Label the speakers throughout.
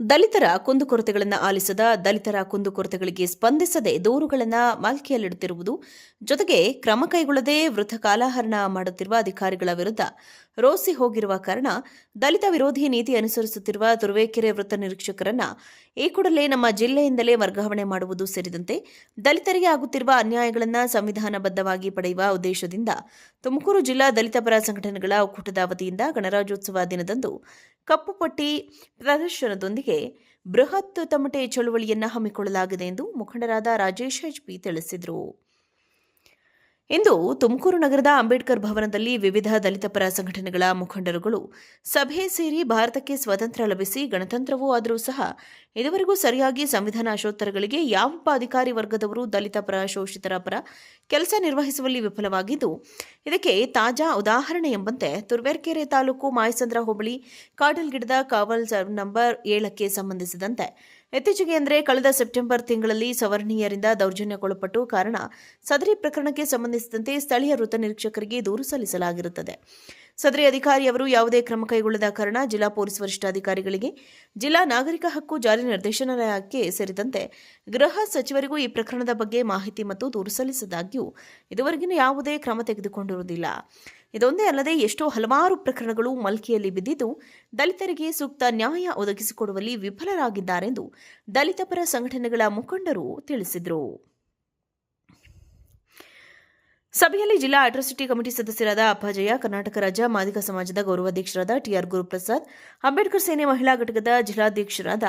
Speaker 1: ದಲಿತರ ಕುಂದುಕೊರತೆಗಳನ್ನು ಆಲಿಸದ, ದಲಿತರ ಕುಂದುಕೊರತೆಗಳಿಗೆ ಸ್ಪಂದಿಸದೆ ದೂರುಗಳನ್ನು ಮಲ್ಕಿಯಲ್ಲಿಡುತ್ತಿರುವುದು, ಜೊತೆಗೆ ಕ್ರಮ ಕೈಗೊಳ್ಳದೆ ವೃಥ ಕಾಲಹರಣ ಮಾಡುತ್ತಿರುವ ಅಧಿಕಾರಿಗಳ ವಿರುದ್ಧ ರೋಸಿ ಹೋಗಿರುವ ಕಾರಣ ದಲಿತ ವಿರೋಧಿ ನೀತಿ ಅನುಸರಿಸುತ್ತಿರುವ ತುರುವೇಕೆರೆ ವೃತ್ತ ನಿರೀಕ್ಷಕರನ್ನ ಈ ಕೂಡಲೇ ನಮ್ಮ ಜಿಲ್ಲೆಯಿಂದಲೇ ವರ್ಗಾವಣೆ ಮಾಡುವುದು ಸೇರಿದಂತೆ ದಲಿತರಿಗೆ ಆಗುತ್ತಿರುವ ಅನ್ಯಾಯಗಳನ್ನು ಸಂವಿಧಾನಬದ್ಧವಾಗಿ ಪಡೆಯುವ ಉದ್ದೇಶದಿಂದ ತುಮಕೂರು ಜಿಲ್ಲಾ ದಲಿತ ಪರ ಸಂಘಟನೆಗಳ ಒಕ್ಕೂಟದ ವತಿಯಿಂದ ಗಣರಾಜ್ಯೋತ್ಸವ ದಿನದಂದು ಕಪ್ಪು ಪಟ್ಟಿ ಪ್ರದರ್ಶನದೊಂದಿಗೆ ಬೃಹತ್ ತಮಟೆ ಚಳುವಳಿಯನ್ನು ಹಮ್ಮಿಕೊಳ್ಳಲಾಗಿದೆ ಎಂದು ಮುಖಂಡರಾದ ರಾಜೇಶ್ ಎಚ್ಪಿ ತಿಳಿಸಿದರು. ಇಂದು ತುಮಕೂರು ನಗರದ ಅಂಬೇಡ್ಕರ್ ಭವನದಲ್ಲಿ ವಿವಿಧ ದಲಿತ ಪರ ಸಂಘಟನೆಗಳ ಮುಖಂಡರುಗಳು ಸಭೆ ಸೇರಿ ಭಾರತಕ್ಕೆ ಸ್ವಾತಂತ್ರ್ಯ ಲಭಿಸಿ ಗಣತಂತ್ರವೂ ಆದರೂ ಸಹ ಇದುವರೆಗೂ ಸರಿಯಾಗಿ ಸಂವಿಧಾನಾಶೋತ್ತರಗಳಿಗೆ ಯಾವೊಬ್ಬ ಅಧಿಕಾರಿ ವರ್ಗದವರು ದಲಿತ ಪರ ಶೋಷಿತರ ಪರ ಕೆಲಸ ನಿರ್ವಹಿಸುವಲ್ಲಿ ವಿಫಲವಾಗಿದ್ದು, ಇದಕ್ಕೆ ತಾಜಾ ಉದಾಹರಣೆ ಎಂಬಂತೆ ತುರುವೇಕೆರೆ ತಾಲೂಕು ಮಾಯಸಂದ್ರ ಹೋಬಳಿ ಕಾಡಲ್ಗಿಡದ ಕಾವಲ್ ನಂಬರ್ 7ಕ್ಕೆ ಸಂಬಂಧಿಸಿದಂತೆ ಇತ್ತೀಚೆಗೆ ಅಂದರೆ ಕಳೆದ ಸೆಪ್ಟೆಂಬರ್ ತಿಂಗಳಲ್ಲಿ ಸವರ್ಣೀಯರಿಂದ ದೌರ್ಜನ್ಯಕ್ಕೊಳಪಟ್ಟು ಕಾರಣ ಸದರಿ ಪ್ರಕರಣಕ್ಕೆ ಸಂಬಂಧಿಸಿದಂತೆ ಸ್ಥಳೀಯ ವೃತ್ತ ನಿರೀಕ್ಷಕರಿಗೆ ದೂರು ಸಲ್ಲಿಸಲಾಗಿರುತ್ತದೆ. ಸದರಿ ಅಧಿಕಾರಿಯವರು ಯಾವುದೇ ಕ್ರಮ ಕೈಗೊಳ್ಳದ ಕಾರಣ ಜಿಲ್ಲಾ ಪೊಲೀಸ್ ವರಿಷ್ಠಾಧಿಕಾರಿಗಳಿಗೆ, ಜಿಲ್ಲಾ ನಾಗರಿಕ ಹಕ್ಕು ಜಾರಿ ನಿರ್ದೇಶನಾಲಯಕ್ಕೆ ಸೇರಿದಂತೆ ಗೃಹ ಸಚಿವರಿಗೂ ಈ ಪ್ರಕರಣದ ಬಗ್ಗೆ ಮಾಹಿತಿ ಮತ್ತು ದೂರು ಸಲ್ಲಿಸಿದಾಗ್ಯೂ ಇದುವರೆಗಿನ ಯಾವುದೇ ಕ್ರಮ ತೆಗೆದುಕೊಂಡಿರುವುದಿಲ್ಲ. ಇದೊಂದೇ ಅಲ್ಲದೆ ಎಷ್ಟೋ ಹಲವಾರು ಪ್ರಕರಣಗಳು ಮಲ್ಕಿಯಲ್ಲಿ ಬಿದ್ದಿದ್ದು ದಲಿತರಿಗೆ ಸೂಕ್ತ ನ್ಯಾಯ ಒದಗಿಸಿಕೊಡುವಲ್ಲಿ ವಿಫಲರಾಗಿದ್ದಾರೆಂದು ದಲಿತ ಪರ ಸಂಘಟನೆಗಳ ಮುಖಂಡರು ತಿಳಿಸಿದರು. ಸಭೆಯಲ್ಲಿ ಜಿಲ್ಲಾ ಅಟ್ರಾಸಿಟಿ ಕಮಿಟಿ ಸದಸ್ಯರಾದ ಅಪ್ಪಾಜಯ್ಯ, ಕರ್ನಾಟಕ ರಾಜ್ಯ ಮಾದಿಗ ಸಮಾಜದ ಗೌರವಾಧ್ಯಕ್ಷರಾದ ಟಿಆರ್ ಗುರುಪ್ರಸಾದ್, ಅಂಬೇಡ್ಕರ್ ಸೇನೆ ಮಹಿಳಾ ಘಟಕದ ಜಿಲ್ಲಾಧ್ಯಕ್ಷರಾದ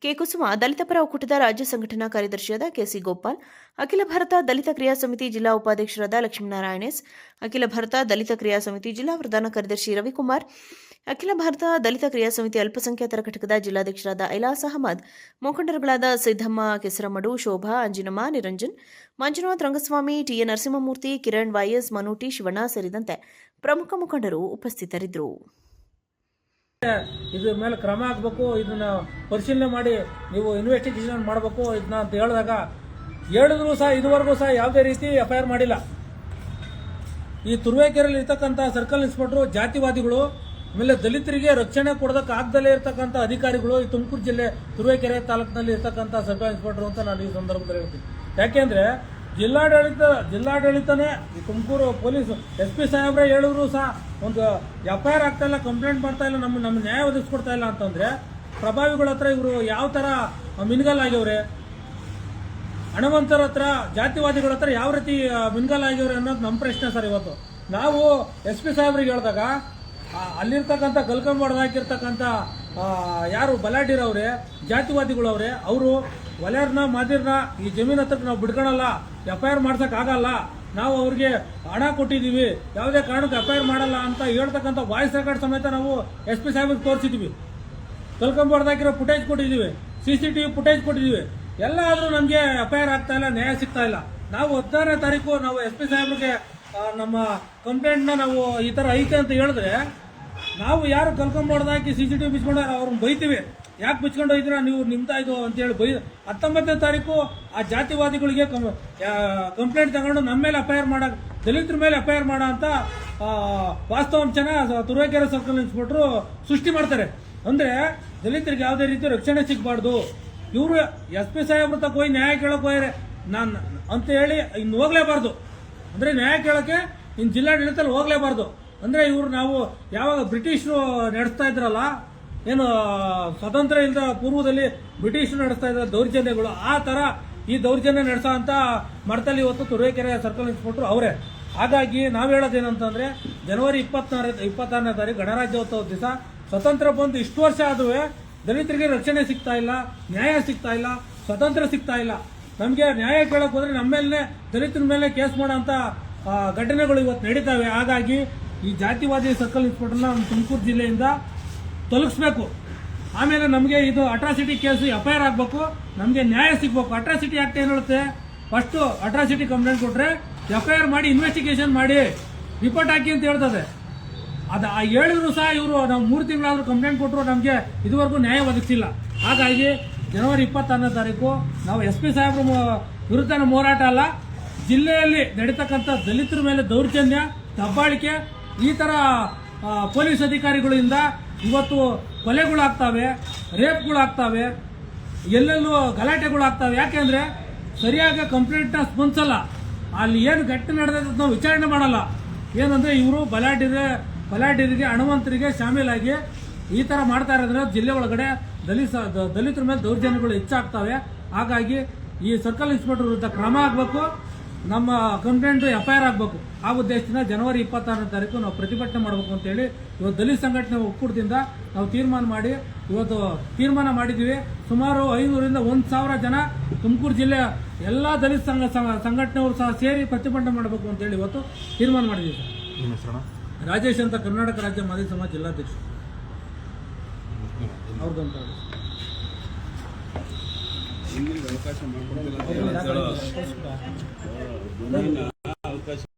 Speaker 1: ಕೆ ಕುಸುಮ, ದಲಿತ ಪರ ಒಕ್ಕೂಟದ ರಾಜ್ಯ ಸಂಘಟನಾ ಕಾರ್ಯದರ್ಶಿಯಾದ ಕೆಸಿ ಗೋಪಾಲ್, ಅಖಿಲ ಭಾರತ ದಲಿತ ಕ್ರಿಯಾ ಸಮಿತಿ ಜಿಲ್ಲಾ ಉಪಾಧ್ಯಕ್ಷರಾದ ಲಕ್ಷ್ಮೀನಾರಾಯಣ ಎಸ್, ಅಖಿಲ ಭಾರತ ದಲಿತ ಕ್ರಿಯಾ ಸಮಿತಿ ಜಿಲ್ಲಾ ಪ್ರಧಾನ ಕಾರ್ಯದರ್ಶಿ ರವಿಕುಮಾರ್, ಅಖಿಲ ಭಾರತ ದಲಿತ ಕ್ರಿಯಾ ಸಮಿತಿ ಅಲ್ಪಸಂಖ್ಯಾತರ ಘಟಕದ ಜಿಲ್ಲಾಧ್ಯಕ್ಷರಾದ ಐಲಾಸ್ ಅಹಮದ್, ಮುಖಂಡರುಗಳಾದ ಸಿದ್ದಮ್ಮ ಕೆಸರಮಡು, ಶೋಭಾ, ಅಂಜಿನಮ್ಮ, ನಿರಂಜನ್, ಮಂಜುನಾಥ್, ರಂಗಸ್ವಾಮಿ, ಟಿಎ ನರಸಿಂಹಮೂರ್ತಿ, ಕಿರಣ್, ವೈಎಸ್, ಮನೋಟಿ, ಶಿವಣ್ಣ ಸೇರಿದಂತೆ ಪ್ರಮುಖ ಮುಖಂಡರು ಉಪಸ್ಥಿತರಿದ್ದರು.
Speaker 2: ಇದ್ರ ಮೇಲೆ ಕ್ರಮ ಆಗಬೇಕು, ಇದನ್ನ ಪರಿಶೀಲನೆ ಮಾಡಿ ನೀವು ಇನ್ವೆಸ್ಟಿಗೇಷನ್ ಮಾಡಬೇಕು ಇದನ್ನ ಅಂತ ಹೇಳಿದಾಗ ಹೇಳಿದ್ರು ಸಹ ಇದುವರೆಗೂ ಸಹ ಯಾವುದೇ ರೀತಿ ಎಫ್ಐಆರ್ ಮಾಡಿಲ್ಲ. ಈ ತುರುವೇಕೆರೆಯಲ್ಲಿ ಇರ್ತಕ್ಕಂಥ ಸರ್ಕಲ್ ಇನ್ಸ್ಪೆಕ್ಟರ್ ಜಾತಿವಾದಿಗಳು, ಆಮೇಲೆ ದಲಿತರಿಗೆ ರಕ್ಷಣೆ ಕೊಡೋದಕ್ಕೆ ಆಗದಲ್ಲೇ ಇರತಕ್ಕಂಥ ಅಧಿಕಾರಿಗಳು ಈ ತುಮಕೂರು ಜಿಲ್ಲೆ ತುರುವೇಕೆರೆ ತಾಲೂಕಿನಲ್ಲಿ ಇರ್ತಕ್ಕಂಥ ಸರ್ಕಲ್ ಇನ್ಸ್ಪೆಕ್ಟರ್ ಅಂತ ನಾನು ಈ ಸಂದರ್ಭದಲ್ಲಿ ಹೇಳ್ತೀನಿ. ಯಾಕೆಂದ್ರೆ ಜಿಲ್ಲಾಡಳಿತನೇ ಈ ತುಮಕೂರು ಪೊಲೀಸ್ SP ಸಾಹೇಬ್ರೆ ಹೇಳಿದ್ರು ಸಹ ಒಂದು ಎಫ್ಐಆರ್ ಆಗ್ತಾ ಇಲ್ಲ, ಕಂಪ್ಲೇಂಟ್ ಮಾಡ್ತಾ ಇಲ್ಲ, ನಮ್ಮ ನ್ಯಾಯ ಒದಗಿಸ್ಕೊಡ್ತಾ ಇಲ್ಲ ಅಂತಂದ್ರೆ ಪ್ರಭಾವಿಗಳ ಹತ್ರ ಇವರು ಯಾವ ತರ ಮಿನ್ಗಲ್ ಆಗ್ಯವ್ರೆ, ಹಣವಂತರ ಹತ್ರ, ಜಾತಿವಾದಿಗಳ ಹತ್ರ ಯಾವ ರೀತಿ ಮಿನ್ಗಲ್ ಆಗ್ಯವ್ರೆ ಅನ್ನೋದು ನಮ್ಮ ಪ್ರಶ್ನೆ ಸರ್. ಇವತ್ತು ನಾವು SP ಸಾಹೇಬ್ರಿಗೆ ಹೇಳಿದಾಗ ಅಲ್ಲಿರ್ತಕ್ಕಂಥ ಗಲ್ಕಂ ಹೊಡೆದಾಕಿರ್ತಕ್ಕಂಥ ಯಾರು ಬಲಾಢ್ಯರವ್ರೆ, ಜಾತಿವಾದಿಗಳವ್ರೆ, ಅವರು ವಲಯರ್ನ ಮಾದಿರ್ನ ಈ ಜಮೀನ್ ಹತ್ರಕ್ಕೆ ನಾವು ಬಿಡ್ಕೊಳಲ್ಲ, ಎಫ್ಐಆರ್ ಮಾಡ್ಸಕ್ ಆಗಲ್ಲ, ನಾವು ಅವ್ರಿಗೆ ಹಣ ಕೊಟ್ಟಿದ್ದೀವಿ, ಯಾವುದೇ ಕಾರಣಕ್ಕೆ ಎಫ್ಐಆರ್ ಮಾಡಲ್ಲ ಅಂತ ಹೇಳ್ತಕ್ಕಂಥ ವಾಯ್ಸ್ ರೆಕಾರ್ಡ್ ಸಮೇತ ನಾವು SP ಸಾಹೇಬ್ರಿಗೆ ತೋರಿಸಿದ್ವಿ. ಗಲ್ಕಂ ಹೊಡೆದಾಕಿರೋ ಫುಟೇಜ್ ಕೊಟ್ಟಿದ್ದೀವಿ, CCTV ಫುಟೇಜ್ ಕೊಟ್ಟಿದ್ದೀವಿ. ಎಲ್ಲ ಆದ್ರೂ ನಮಗೆ ಎಫ್ಐಆರ್ ಆಗ್ತಾ ಇಲ್ಲ, ನ್ಯಾಯ ಸಿಗ್ತಾ ಇಲ್ಲ. ನಾವು 16ನೇ ತಾರೀಕು ನಾವು SP ಸಾಹೇಬ್ರಿಗೆ ನಮ್ಮ ಕಂಪ್ಲೇಂಟ್ನ ನಾವು ಈ ತರ ಐತೆ ಅಂತ ಹೇಳಿದ್ರೆ ನಾವು ಯಾರು ಕಲ್ಕೊಂಡ್ ಹೊಡೆದಾಕಿ CCTV ಬಿಚ್ಕೊಂಡ ಅವ್ರನ್ನ ಬೈತೀವಿ, ಯಾಕೆ ಬಿಚ್ಕೊಂಡು ಹೋಯ್ತೀರಾ ನೀವು ನಿಮ್ದಾಯ್ತು ಅಂತ ಹೇಳಿ 19ನೇ ತಾರೀಕು ಆ ಜಾತಿವಾದಿಗಳಿಗೆ ಕಂಪ್ಲೇಂಟ್ ತಗೊಂಡು ನಮ್ಮ ಮೇಲೆ ಎಫ್ಐಆರ್ ಮಾಡ, ದಲಿತರ ಮೇಲೆ ಎಫ್ಐಆರ್ ಮಾಡ ಅಂತ ವಾಸ್ತವಾಂಶನ ತುರುವೇಕೆರೆ ಸರ್ಕಲ್ ಇನ್ಸ್ಪೆಕ್ಟರ್ ಸೃಷ್ಟಿ ಮಾಡ್ತಾರೆ. ಅಂದ್ರೆ ದಲಿತರಿಗೆ ಯಾವುದೇ ರೀತಿ ರಕ್ಷಣೆ ಸಿಗಬಾರ್ದು, ಇವರು SP ಸಾಹೇಬ್ರ ತಕ್ಕ ಹೋಗಿ ನ್ಯಾಯ ಕೇಳಕ್ ಹೋಯ್ರೆ ನಾನು ಅಂತ ಹೇಳಿ ಇನ್ನು ಹೋಗ್ಲೇಬಾರ್ದು, ಅಂದ್ರೆ ನ್ಯಾಯ ಕೇಳಕ್ಕೆ ಇನ್ನು ಜಿಲ್ಲಾಡಳಿತದಲ್ಲಿ ಹೋಗ್ಲೇಬಾರ್ದು. ಅಂದ್ರೆ ಇವರು ನಾವು ಯಾವಾಗ ಬ್ರಿಟಿಷರು ನಡೆಸ್ತಾ ಇದ್ರಲ್ಲ, ಏನು ಸ್ವತಂತ್ರ ಇಲ್ಲದ ಪೂರ್ವದಲ್ಲಿ ಬ್ರಿಟಿಷರು ನಡೆಸ್ತಾ ಇದ್ರ ದೌರ್ಜನ್ಯಗಳು, ಆ ತರ ಈ ದೌರ್ಜನ್ಯ ನಡೆಸೋ ಅಂತ ಮರ್ತಲ್ಲಿ ಇವತ್ತು ತುರುವೇಕೆರೆ ಸರ್ಕಲ್ ಇನ್ಸ್ಪೆಕ್ಟರ್ ಅವರೇ. ಹಾಗಾಗಿ ನಾವ್ ಹೇಳೋದೇನಂತಂದ್ರೆ ಜನವರಿ 26ನೇ ತಾರೀಕು ಗಣರಾಜ್ಯೋತ್ಸವ ದಿವಸ ಸ್ವತಂತ್ರ ಬಂದು ಇಷ್ಟು ವರ್ಷ ಆದ್ರೂ ದಲಿತರಿಗೆ ರಕ್ಷಣೆ ಸಿಗ್ತಾ ಇಲ್ಲ, ನ್ಯಾಯ ಸಿಗ್ತಾ ಇಲ್ಲ, ಸ್ವತಂತ್ರ ಸಿಗ್ತಾ ಇಲ್ಲ. ನಮ್ಗೆ ನ್ಯಾಯ ಕೇಳಕ್ ಹೋದ್ರೆ ನಮ್ಮ ಮೇಲೆ ದಲಿತರ ಮೇಲೆ ಕೇಸ್ ಮಾಡೋ ಅಂತ ಘಟನೆಗಳು ಇವತ್ತು ನಡೀತಾವೆ. ಹಾಗಾಗಿ ಈ ಜಾತಿವಾದಿ ಸರ್ಕಲ್ ಇನ್ಸ್ಪೆಕ್ಟರ್ನ ನಮ್ಮ ತುಮಕೂರು ಜಿಲ್ಲೆಯಿಂದ ತೊಲಗಿಸ್ಬೇಕು. ಆಮೇಲೆ ನಮಗೆ ಇದು ಅಟ್ರಾಸಿಟಿ ಕೇಸ್ ಎಫ್ಐಆರ್ ಆಗಬೇಕು, ನಮಗೆ ನ್ಯಾಯ ಸಿಗ್ಬೇಕು. ಅಟ್ರಾಸಿಟಿ ಆಕ್ಟ್ ಏನ್ ಹೇಳುತ್ತೆ, ಫಸ್ಟ್ ಅಟ್ರಾಸಿಟಿ ಕಂಪ್ಲೇಂಟ್ ಕೊಟ್ರೆ ಎಫ್ಐಆರ್ ಮಾಡಿ ಇನ್ವೆಸ್ಟಿಗೇಷನ್ ಮಾಡಿ ರಿಪೋರ್ಟ್ ಹಾಕಿ ಅಂತ ಹೇಳ್ತದೆ. ಅದು ಹೇಳಿದ್ರು ಸಹ ಇವರು ನಾವು 3 ತಿಂಗಳಾದ್ರೂ ಕಂಪ್ಲೇಂಟ್ ಕೊಟ್ಟರು ನಮಗೆ ಇದುವರೆಗೂ ನ್ಯಾಯ ಒದಗಿಸಿಲ್ಲ. ಹಾಗಾಗಿ ಜನವರಿ 26ನೇ ತಾರೀಕು ನಾವು SP ಸಾಹೇಬ್ರ ವಿರುದ್ಧ ಹೋರಾಟ ಅಲ್ಲ, ಜಿಲ್ಲೆಯಲ್ಲಿ ನಡೀತಕ್ಕಂಥ ದಲಿತರ ಮೇಲೆ ದೌರ್ಜನ್ಯ, ದಬ್ಬಾಳಿಕೆ, ಈ ತರ ಪೊಲೀಸ್ ಅಧಿಕಾರಿಗಳಿಂದ ಇವತ್ತು ಕೊಲೆಗಳಾಗ್ತವೆ, ರೇಪ್ಗಳಾಗ್ತವೆ, ಎಲ್ಲೆಲ್ಲೂ ಗಲಾಟೆಗಳಾಗ್ತವೆ. ಯಾಕೆಂದರೆ ಸರಿಯಾಗಿ ಕಂಪ್ಲೇಂಟ್ನ ಸ್ಪಂದಿಸಲ್ಲ. ಅಲ್ಲಿ ಏನು ಘಟನೆ ನಡೆದ ನಾವು ವಿಚಾರಣೆ ಮಾಡಲ್ಲ. ಏನಂದರೆ ಇವರು ಬಲಾಢ್ಯರಿಗೆ ಹಣವಂತರಿಗೆ ಶಾಮೀಲಾಗಿ ಈ ಥರ ಮಾಡ್ತಾ ಇರೋದ್ರೆ ಜಿಲ್ಲೆ ಒಳಗಡೆ ದಲಿತರ ಮೇಲೆ ದೌರ್ಜನ್ಯಗಳು ಹೆಚ್ಚಾಗ್ತವೆ. ಹಾಗಾಗಿ ಈ ಸರ್ಕಲ್ ಇನ್ಸ್ಪೆಕ್ಟರ್ ವಿರುದ್ಧ ಕ್ರಮ ಆಗಬೇಕು, ನಮ್ಮ ಕಂಪ್ಲೇಂಟ್ FIR ಆಗಬೇಕು. ಆ ಉದ್ದೇಶದಿಂದ ಜನವರಿ 26ನೇ ತಾರೀಕು ನಾವು ಪ್ರತಿಭಟನೆ ಮಾಡಬೇಕು ಅಂತೇಳಿ ಇವತ್ತು ದಲಿತ ಸಂಘಟನೆ ಒಕ್ಕೂಟದಿಂದ ನಾವು ತೀರ್ಮಾನ ಮಾಡಿದ್ದೀವಿ. ಸುಮಾರು 500ರಿಂದ 1,000 ಜನ ತುಮಕೂರು ಜಿಲ್ಲೆಯ ಎಲ್ಲ ದಲಿತ ಸಂಘಟನೆಯವರು ಸಹ ಸೇರಿ ಪ್ರತಿಭಟನೆ ಮಾಡಬೇಕು ಅಂತೇಳಿ ಇವತ್ತು ತೀರ್ಮಾನ ಮಾಡಿದ್ದೀವಿ ಸರ್. ರಾಜೇಶ್ ಅಂತ, ಕರ್ನಾಟಕ ರಾಜ್ಯ ಮಾದಿಗ ಸಮಾಜ ಜಿಲ್ಲಾಧ್ಯಕ್ಷ. ಅವ್ರದ್ದಂತ
Speaker 3: ಅವಕಾಶ ಮಾಡಿಕೊಡ್ತಿಲ್ಲ.